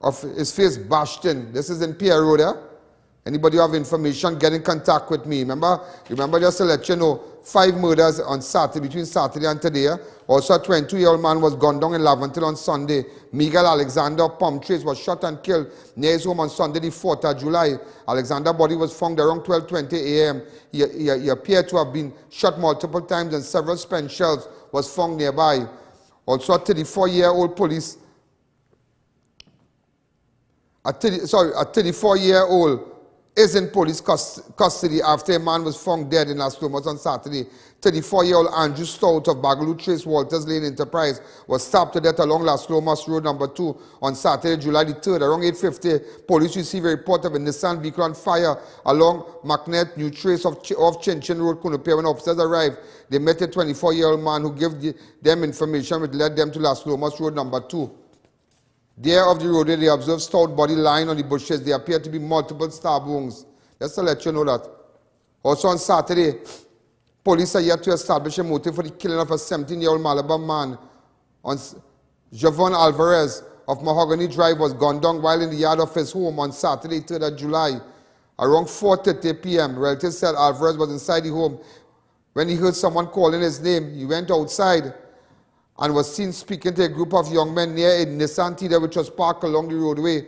of his face bashed in. This is in PIERRE there. Anybody who have information, get in contact with me. Remember just to let you know, 5 murders on Saturday, between Saturday and today. Also, a 22-year-old man was gunned down in Laventille on Sunday. Miguel Alexander of Palm Trees was shot and killed near his home on Sunday, the 4th of July. Alexander's body was found around 12:20 a.m. He appeared to have been shot multiple times and several spent shells was found nearby. Also, a 34-year-old police, a 34-year-old is in police custody after a man was found dead in Las Lomas on Saturday. 34-year-old Andrew Stout of BHAGALOO Trace Walters Lane Enterprise was stabbed to death along Las Lomas Road number 2 on Saturday, July the 3rd. Around 8:50, police received a report of a Nissan vehicle on fire along Macnet New Trace of Chinchin Road, Kunupe. When officers arrived, they met a 24-year-old man who gave them information which led them to Las Lomas Road number 2. There of the roadway, they observed Stout body lying on the bushes. There appeared to be multiple stab wounds. Just to let you know that. Also on Saturday, police are yet to establish a motive for the killing of a 17-year-old Malabar man. Javon Alvarez of Mahogany Drive was gunned down while in the yard of his home on Saturday, 3rd of July. Around 4:30 p.m., relatives said Alvarez was inside the home. When he heard someone calling his name, he went outside and was seen speaking to a group of young men near a Nissan Tida which was parked along the roadway.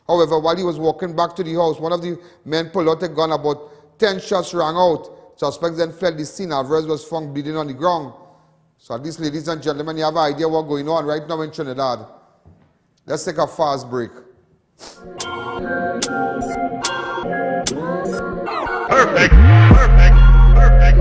However, while he was walking back to the house, one of the men pulled out a gun. About 10 shots rang out. Suspects then fled the scene. Alvarez was found bleeding on the ground. So at least, ladies and gentlemen, you have an idea what's going on right now in Trinidad. Let's take a fast break. Perfect. Perfect. Perfect.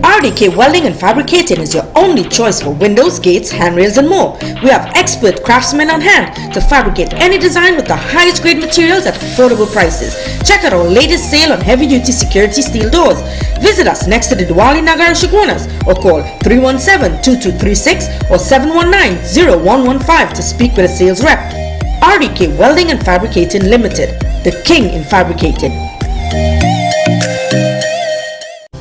RDK Welding and Fabricating is your only choice for windows, gates, handrails and more. We have expert craftsmen on hand to fabricate any design with the highest grade materials at affordable prices. Check out our latest sale on heavy duty security steel doors. Visit us next to the DWARIKA Chaguanas or call 317-2236 or 719-0115 to speak with a sales rep. RDK Welding and Fabricating Limited, the king in fabricating.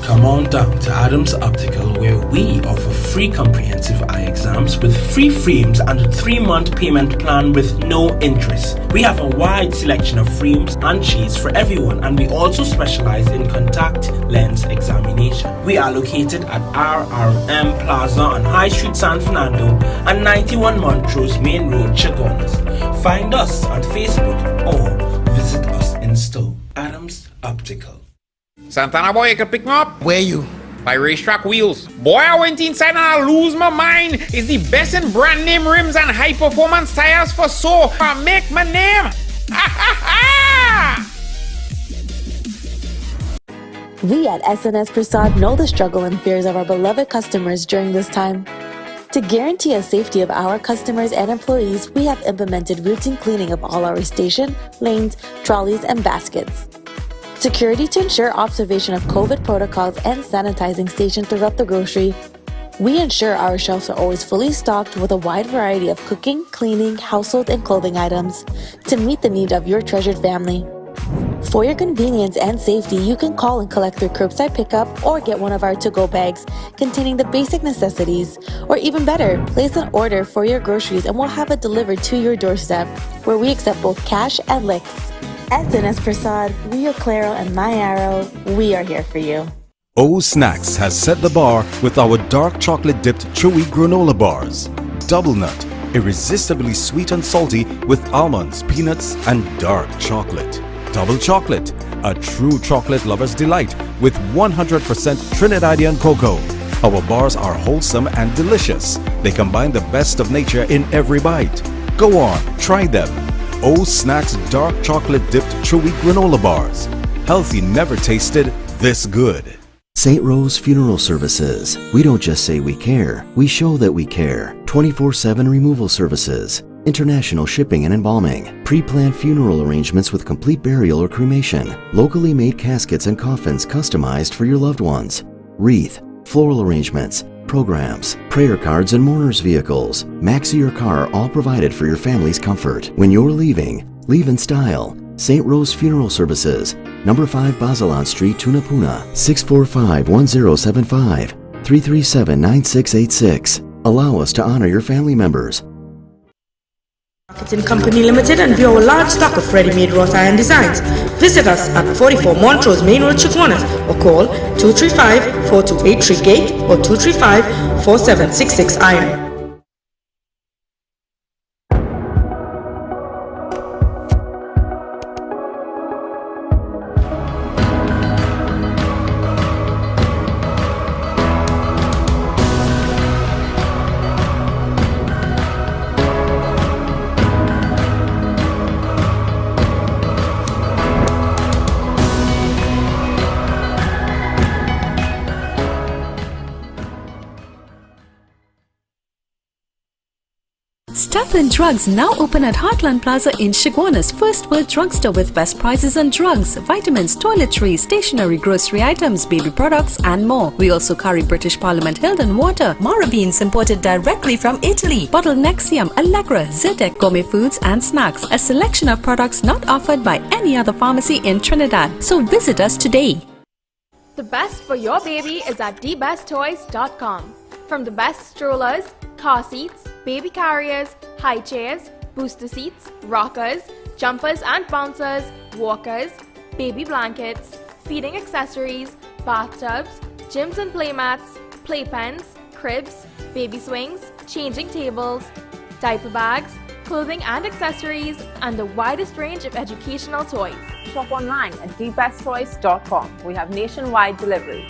Come on down to Adams Optical, where we offer free comprehensive eye exams with free frames and a 3-month payment plan with no interest. We have a wide selection of frames and shades for everyone, and we also specialize in contact lens examination. We are located at RRM Plaza on High Street, San Fernando and 91 Montrose Main Road, Chaguanas. Find us on Facebook or visit us in store. Adams Optical. Santana boy, you can pick me up. Where you? By Racetrack Wheels. Boy, I went inside and I lose my mind. It's the best in brand name rims and high performance tires for so I make my name. We at SNS Prasad know the struggle and fears of our beloved customers during this time. To guarantee the safety of our customers and employees, we have implemented routine cleaning of all our station, lanes, trolleys, and baskets. Security to ensure observation of COVID protocols and sanitizing stations throughout the grocery. We ensure our shelves are always fully stocked with a wide variety of cooking, cleaning, household, and clothing items to meet the needs of your treasured family. For your convenience and safety, you can call and collect through curbside pickup or get one of our to-go bags containing the basic necessities. Or even better, place an order for your groceries and we'll have it delivered to your doorstep, where we accept both cash and licks. SNS Prasad, Rio Claro, and My Arrow, we are here for you. O Snacks has set the bar with our dark chocolate dipped chewy granola bars. Double nut, irresistibly sweet and salty with almonds, peanuts, and dark chocolate. Double chocolate, a true chocolate lover's delight with 100% Trinidadian cocoa. Our bars are wholesome and delicious. They combine the best of nature in every bite. Go on, try them. O Snacks dark chocolate dipped chewy granola bars. Healthy never tasted this good. St. Rose Funeral Services. We don't just say we care, we show that we care. 24/7 removal services, international shipping and embalming, pre-planned funeral arrangements with complete burial or cremation, locally made caskets and coffins customized for your loved ones, wreath, floral arrangements, programs, prayer cards and mourners vehicles, maxi your car, all provided for your family's comfort. When you're leaving, leave in style. St. Rose Funeral Services, Number 5 Bazalan Street, Tunapuna, 645-1075, 337-9686. Allow us to honor your family members. Marketing Company Limited and view our large stock of ready-made wrought iron designs. Visit us at 44 Montrose Main Road, Chaguanas, or call 235-4283-GATE or 235-4766-IRON. Stuff and Drugs now open at Heartland Plaza in Chaguanas, First World Drugstore with best prices on drugs, vitamins, toiletries, stationery, grocery items, baby products and more. We also carry British Parliament Hilton water, Mara beans imported directly from Italy, bottled Nexium, Allegra, Zyrtec, gourmet foods and snacks. A selection of products not offered by any other pharmacy in Trinidad. So visit us today. The best for your baby is at thebesttoys.com. From the best strollers, car seats, baby carriers, high chairs, booster seats, rockers, jumpers and bouncers, walkers, baby blankets, feeding accessories, bathtubs, gyms and playmats, playpens, cribs, baby swings, changing tables, diaper bags, clothing and accessories, and the widest range of educational toys. Shop online at thebesttoys.com. We have nationwide delivery.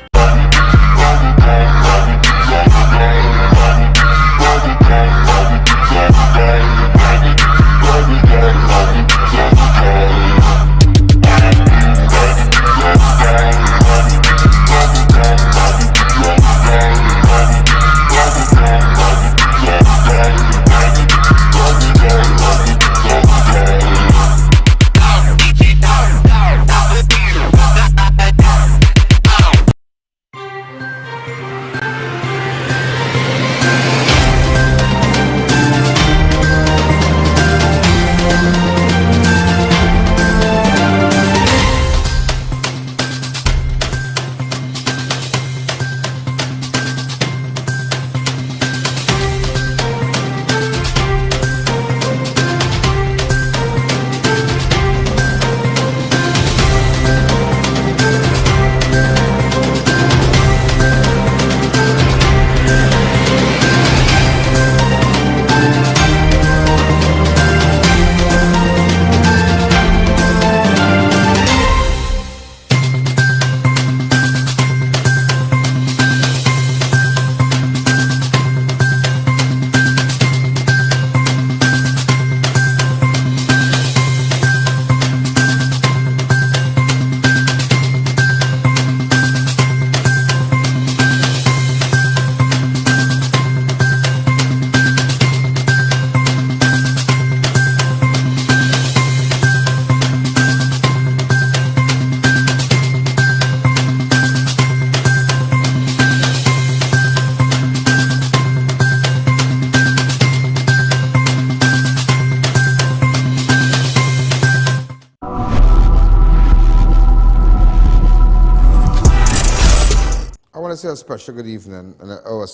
Say a special good evening, and a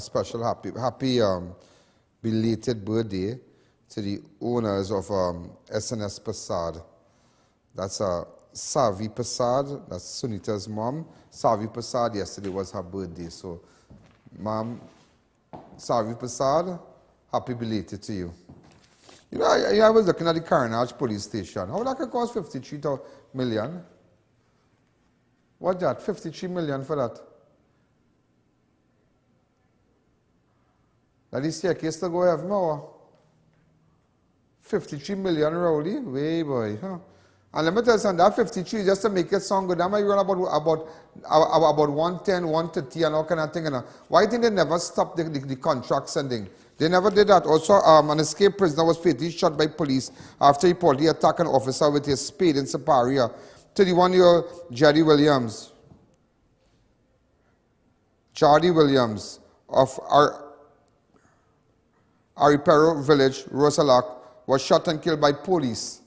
special happy belated birthday to the owners of SNS Prasad. That's Savi Prasad, that's Sunita's mom. Savi Prasad, yesterday was her birthday, so Mom, Savi Prasad, happy belated to you. You know, I was looking at the Carnage police station. How that could cost 53 million? What's that? 53 million for that? That is staircase to go have more. 53 million, Rowley? Way boy, huh? And let me tell you something, that 53 just to make it sound good. That might run about 110, 130 and all kind of thing. You know. Why think they never stopped the contracts and thing? They never did that. Also, an escaped prisoner was fatally shot by police after he reportedly attacked an officer with his spade in Saparia. 31-year-old Jody Williams of Aripero Village, Rosalak, was shot and killed by police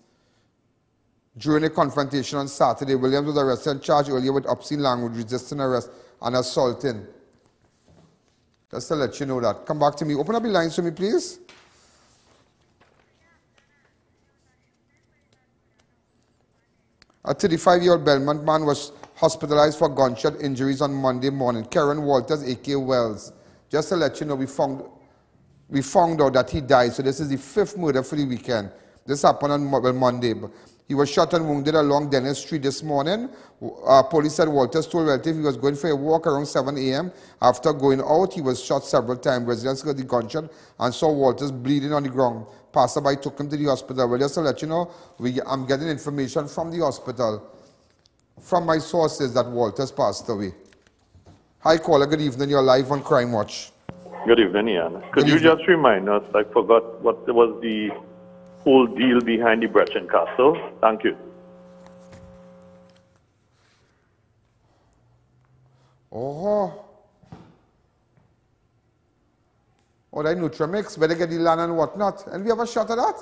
During a confrontation on Saturday, Williams was arrested and charged earlier with obscene language, resisting arrest, and assaulting. Just to let you know that. Come back to me. Open up the lines for me, please. A 35-year-old Belmont man was hospitalized for gunshot injuries on Monday morning. Karen Walters, a.k.a. Wells. Just to let you know, we found out that he died. So this is the 5th murder for the weekend. This happened on Monday. He was shot and wounded along Dennis Street this morning. Police said Walters told relatives he was going for a walk around 7 a.m. After going out, he was shot several times. Residents got the gunshot and saw Walters bleeding on the ground. Passerby took him to the hospital. Well, just to let you know, I'm getting information from the hospital, from my sources, that Walters passed away. Hi, caller. Good evening. You're live on Crime Watch. Good evening, Ian. Could you just remind us, I forgot what was the whole deal behind the Brechin Castle? Thank you. Oh, that Nutramix, where they get the land and whatnot. And we have a shot at that.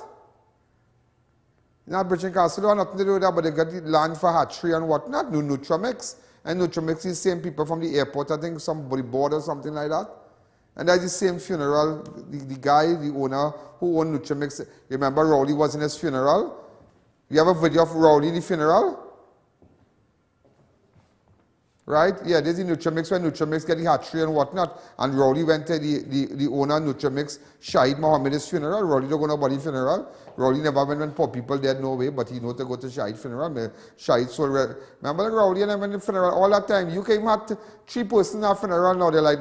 Now, Brechin Castle don't have nothing to do with that, but they got the land for hatchery and whatnot. Nutramix. And Nutramix is the same people from the airport, I think, somebody board or something like that. And that's the same funeral. The guy, the owner who owned Nutramix, remember Rowley was in his funeral? You have a video of Rowley in the funeral? Right? Yeah, there's the Nutramix where Nutramix get the hatchery and whatnot. And Rowley went to the owner of Nutramix, Shahid Mohammed's funeral. Rowley don't go to nobody's funeral. Rowley never went when poor people dead, no way, but he know to go to Shahid's funeral. Shahid sold. Remember Rowley and them in the funeral all that time? You came at 3 persons at funeral now, they're like,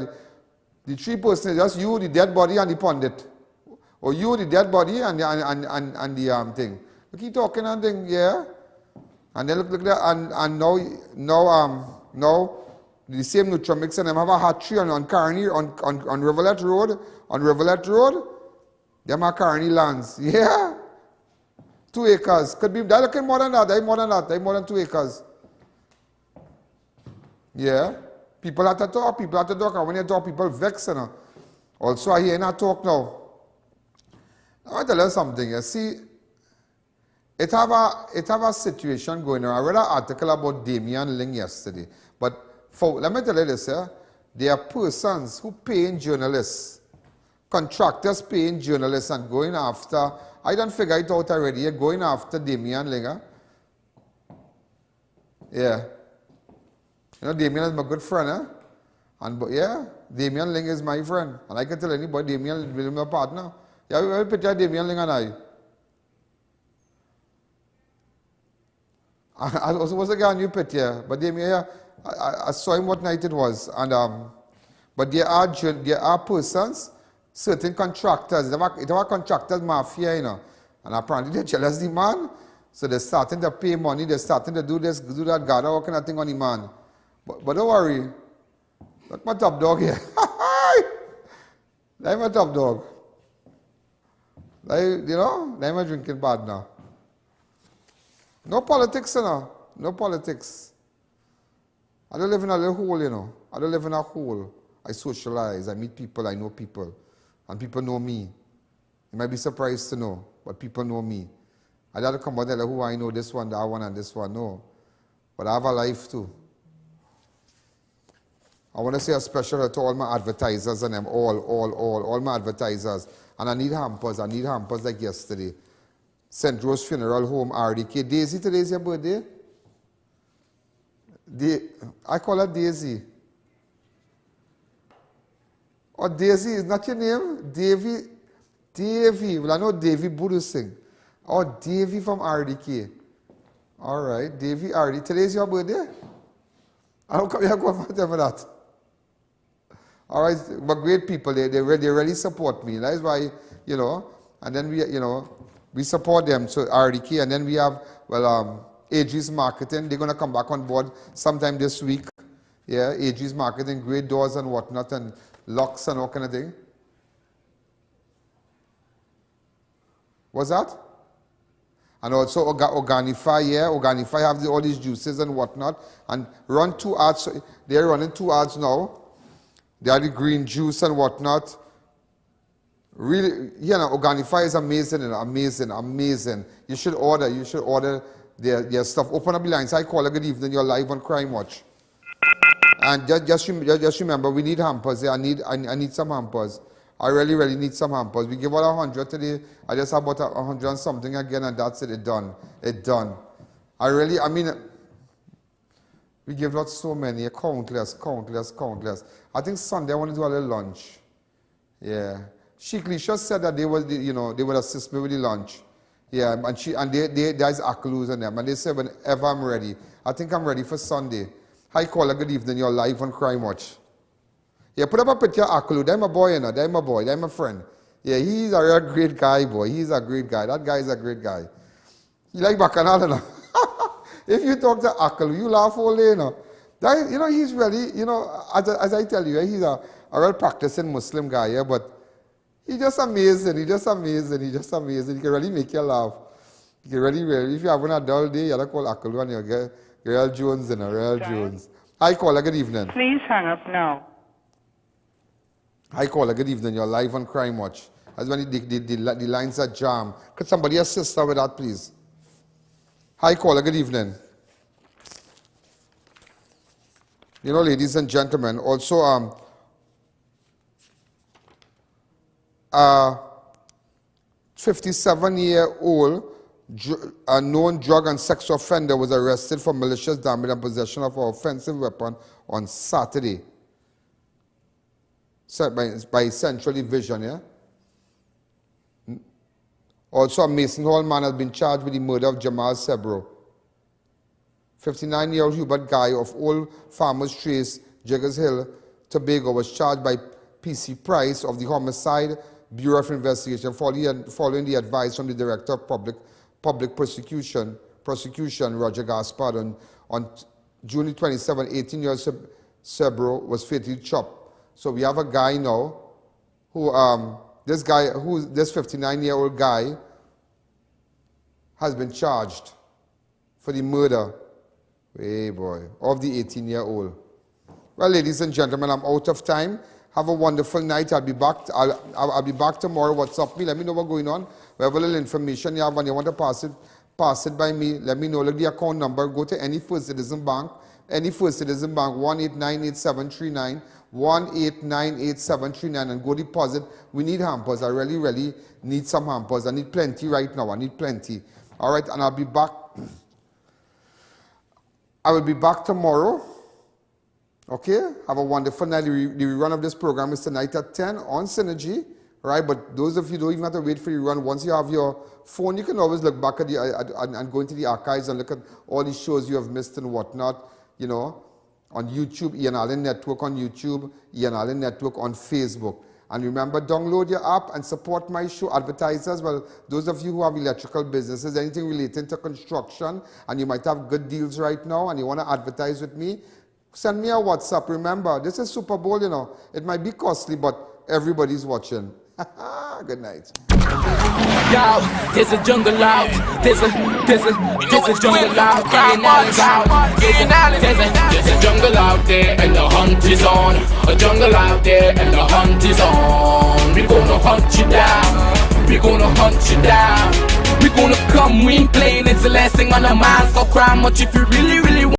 the 3 persons, just you, the dead body, and the pundit. Or you, the dead body, and the thing. You keep talking and thing, yeah? And then look there, and now, the same Nutramix and them have a hatchery on Carney, on Rivulet Road. On Rivulet Road, them are Carney lands. Yeah? 2 acres. Could be, they're looking more than that. They're more than that. They're more than 2 acres. Yeah? People have to talk. People have to talk. And when you talk, people vex, you know. Also, I hear not talk now. I want to tell you something. You see, it have a situation going on. I read an article about Damian Ling yesterday. But let me tell you this, there are persons who paying journalists, contractors paying journalists and going after, I don't figure it out already, going after Damian Ling. Yeah. You know, Damian is my good friend, yeah, Damian Ling is my friend. And I can tell anybody, Damian is my partner. Yeah, we picture Damian Ling and I was supposed to get a new picture, but Damian, I saw him what night it was. And but there are persons, certain contractors, there are contractors mafia, you know. And apparently they're jealous of the man. So they're starting to pay money, they're starting to do this, do that, gather all kind of thing on the man. But don't worry, that's my top dog here. That's my top dog. You know, that's my drinking partner. No politics, you know. No politics. I don't live in a little hole, you know. I don't live in a hole. I socialize, I meet people, I know people. And people know me. You might be surprised to know, but people know me. I don't come out there like who I know, this one, that one, and this one, no. But I have a life too. I want to say a special hello to all my advertisers and them, all my advertisers. And I need hampers like yesterday. St. Rose Funeral Home, RDK. Daisy, today's your birthday? I call her Daisy. Oh, Daisy is not your name? Davy. Well, I know Davy Budu Singh. Oh, Davy from RDK. All right, Davy, RDK. Today's your birthday? I don't come here going for that. All right, but great people. They really support me. That's why, you know, and then we support them. So RDK, and then we have, AG's Marketing. They're going to come back on board sometime this week. Yeah, AG's Marketing, great doors and whatnot, and locks and all kind of thing. What's that? And also Organifi, yeah. Organifi have all these juices and whatnot. And run 2 ads. They're running 2 ads now. They are the green juice and whatnot. Really, you know, Organifi is amazing, amazing. You should order their stuff. Open up the lines. Hi, caller, good evening. You're live on Crime Watch. And just remember, we need hampers. I need some hampers. I really need some hampers. We give out 100 today. I just have about 100 and something again, and that's it. It's done. I mean, we give out so many, countless. I think Sunday I want to do a little lunch. Yeah. Shiklisha said that they would assist me with the lunch. Yeah, and there's AKILs and them, and they said whenever I'm ready. I think I'm ready for Sunday. Hi, caller, good evening. You're live on Crime Watch. Yeah, put up a picture of AKIL. They're my boy, you know. They're my boy. They're my friend. Yeah, he's a real great guy, boy. He's a great guy. That guy is a great guy. You like Bacchanal, you know? If you talk to AKIL, you laugh all day, you know. That, you know, he's really, you know, as I tell you, he's a real practicing Muslim guy, yeah, but he's just amazing. He can really make you laugh. He can really, if you have a dull day, you have to call AKIL and you get Real Jones, you know, Real Jones. Hi, caller, good evening. Please hang up now. Hi, caller, good evening. You're live on Crime Watch. That's when the lines are jammed. Could somebody assist her with that, please? Hi, caller, good evening. You know, ladies and gentlemen, also, 57-year-old a known drug and sex offender was arrested for malicious damage and possession of an offensive weapon on Saturday. Set by Central Division, yeah? Also, a Mason Hall man has been charged with the murder of Jamal Sebro. 59-year-old Hubert Guy of Old Farmers Trace, Jaggers Hill, Tobago, was charged by PC Price of the Homicide Bureau of Investigation following the advice from the Director of Public Prosecution, Roger Gaspard. On June 27, 18-year-old Sebro was fatally chopped. So we have a guy now who, this 59-year-old guy has been charged for the murder, hey boy, of the 18-year-old. Well, ladies and gentlemen, I'm out of time. Have a wonderful night. I'll be back. I'll be back tomorrow. WhatsApp me. Let me know what's going on. Whatever little information you have and you want to pass it by me. Let me know. Look the account number. Go to any First Citizen Bank. Any First Citizen Bank. 1898739. 1898739 and go deposit. We need hampers. I really need some hampers. I need plenty right now. I need plenty. All right, and I'll be back. I will be back tomorrow. Okay, have a wonderful night. The rerun of this program is tonight at 10 on Synergy, right? But those of you don't even have to wait for the rerun. Once you have your phone, you can always look back at and go into the archives and look at all the shows you have missed and whatnot, you know, on YouTube, I.A.N Network on YouTube, I.A.N Network on Facebook. And remember, download your app and support my show. Advertisers, well, those of you who have electrical businesses, anything relating to construction, and you might have good deals right now and you want to advertise with me, send me a WhatsApp. Remember, this is Super Bowl, you know. It might be costly, but everybody's watching. Good night. Yo, there's a jungle out. There's a jungle out. There's a jungle out there and the hunt is on. A jungle out there and the hunt is on. We gonna hunt you down. We gonna hunt you down. We gonna come, we ain't playing. It's the last thing on our minds. So crime much if you really want.